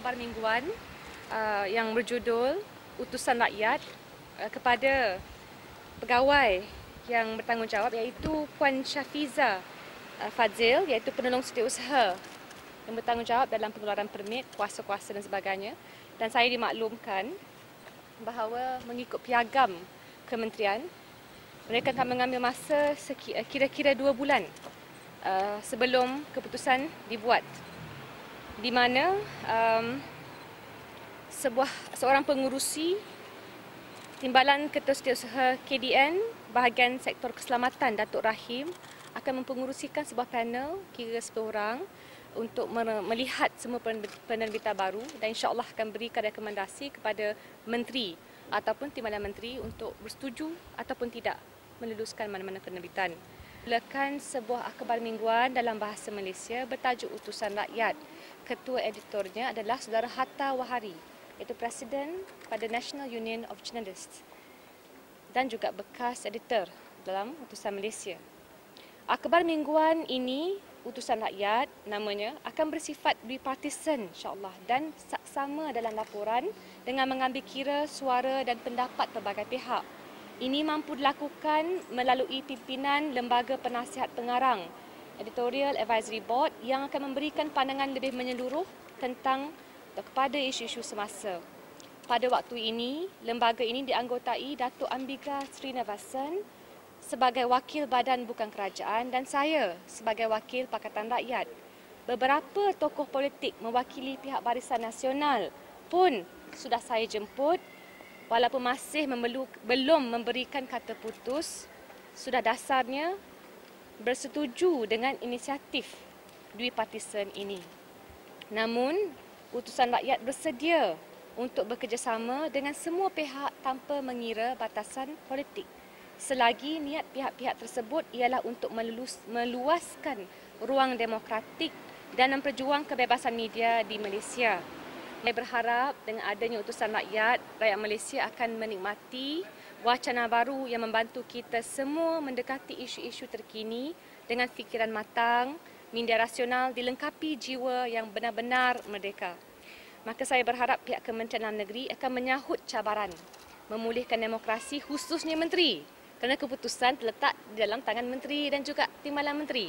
akhbar mingguan yang berjudul Utusan Rakyat kepada pegawai yang bertanggungjawab, iaitu Puan Syafiza Fadzil, iaitu penolong setiausaha yang bertanggungjawab dalam pengeluaran permit, kuasa-kuasa dan sebagainya. Dan saya dimaklumkan bahawa mengikut piagam kementerian, mereka akan mengambil masa kira-kira 2 bulan sebelum keputusan dibuat, di mana seorang pengurusi Timbalan Ketua Setiausaha KDN bahagian sektor keselamatan, Datuk Rahim, akan mempengurusikan sebuah panel kira 10 orang untuk melihat semua penerbitan baru dan insya-Allah akan berikan rekomendasi kepada menteri ataupun timbalan menteri untuk bersetuju ataupun tidak meluluskan mana-mana penerbitan. Mulakan sebuah akhbar mingguan dalam bahasa Malaysia bertajuk Utusan Rakyat. Ketua editornya adalah Saudara Hatta Wahari, iaitu Presiden pada National Union of Journalists dan juga bekas editor dalam Utusan Malaysia. Akhbar mingguan ini, Utusan Rakyat namanya, akan bersifat bipartisan insya-Allah dan saksama dalam laporan dengan mengambil kira suara dan pendapat pelbagai pihak. Ini mampu dilakukan melalui pimpinan Lembaga Penasihat Pengarang, Editorial Advisory Board, yang akan memberikan pandangan lebih menyeluruh tentang kepada isu-isu semasa. Pada waktu ini, lembaga ini dianggotai Datuk Ambika Srinivasan sebagai wakil badan bukan kerajaan dan saya sebagai wakil Pakatan Rakyat. Beberapa tokoh politik mewakili pihak Barisan Nasional pun sudah saya jemput, walaupun masih belum memberikan kata putus, sudah dasarnya bersetuju dengan inisiatif bipartisan ini. Namun, Utusan Rakyat bersedia untuk bekerjasama dengan semua pihak tanpa mengira batasan politik, selagi niat pihak-pihak tersebut ialah untuk meluaskan ruang demokratik dan memperjuang kebebasan media di Malaysia. Saya berharap dengan adanya Utusan Rakyat, rakyat Malaysia akan menikmati wacana baru yang membantu kita semua mendekati isu-isu terkini dengan fikiran matang, minda rasional dilengkapi jiwa yang benar-benar merdeka. Maka saya berharap pihak Kementerian Dalam Negeri akan menyahut cabaran memulihkan demokrasi, khususnya menteri, kerana keputusan terletak di dalam tangan menteri dan juga timbalan menteri.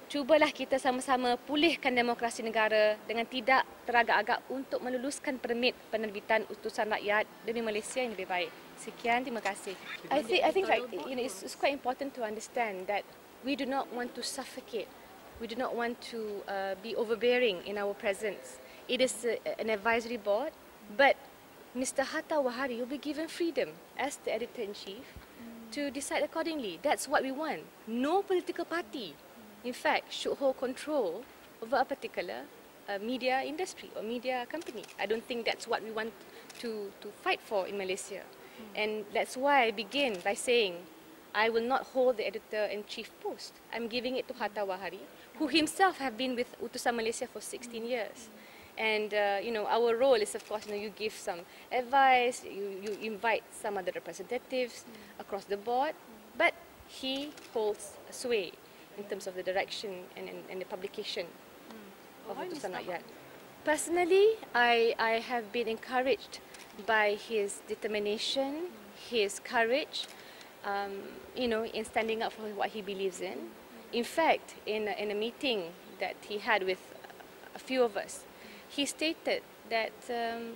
Cubalah kita sama-sama pulihkan demokrasi negara dengan tidak teragak-agak untuk meluluskan permit penerbitan Utusan Rakyat demi Malaysia yang lebih baik. Sekian, terima kasih. I think like, it's quite important to understand that we do not want to suffocate. We do not want to be overbearing in our presence. It is an advisory board, but Mr. Hatta Wahari will be given freedom as the editor-in-chief to decide accordingly. That's what we want. No political party, in fact, should hold control over a particular media industry or media company. I don't think that's what we want to fight for in Malaysia. And that's why I begin by saying I will not hold the editor-in-chief post. I'm giving it to Hatta Wahari, who himself have been with Utusan Malaysia for 16 years. And our role is, of course, you give some advice, you invite some other representatives across the board, but he holds sway in terms of the direction and the publication of Utusan Rakyat. Personally, I have been encouraged by his determination, his courage, in standing up for what he believes in. In fact, in a meeting that he had with a few of us, he stated that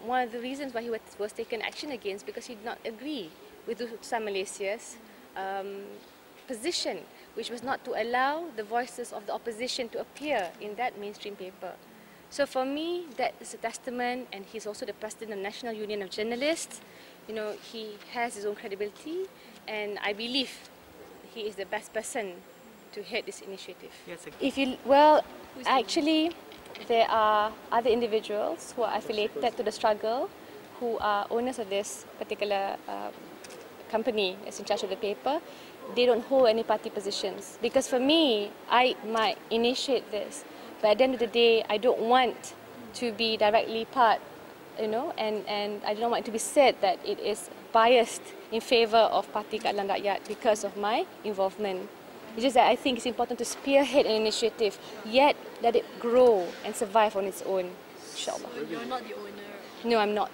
one of the reasons why he was taken action against because he did not agree with Utusan Malaysia's position, which was not to allow the voices of the opposition to appear in that mainstream paper. So for me, that is a testament, and he's also the president of the National Union of Journalists. He has his own credibility, and I believe he is the best person to head this initiative. Yes, actually, there are other individuals who are affiliated to the struggle, who are owners of this particular company that's in charge of the paper. They don't hold any party positions. Because for me, I might initiate this, but at the end of the day, I don't want to be directly part, and I don't want it to be said that it is biased in favour of Parti Keadilan Rakyat because of my involvement It's just that I think it's important to spearhead an initiative, yet let it grow and survive on its own. Inshallah. So you're not the owner? No, I'm not.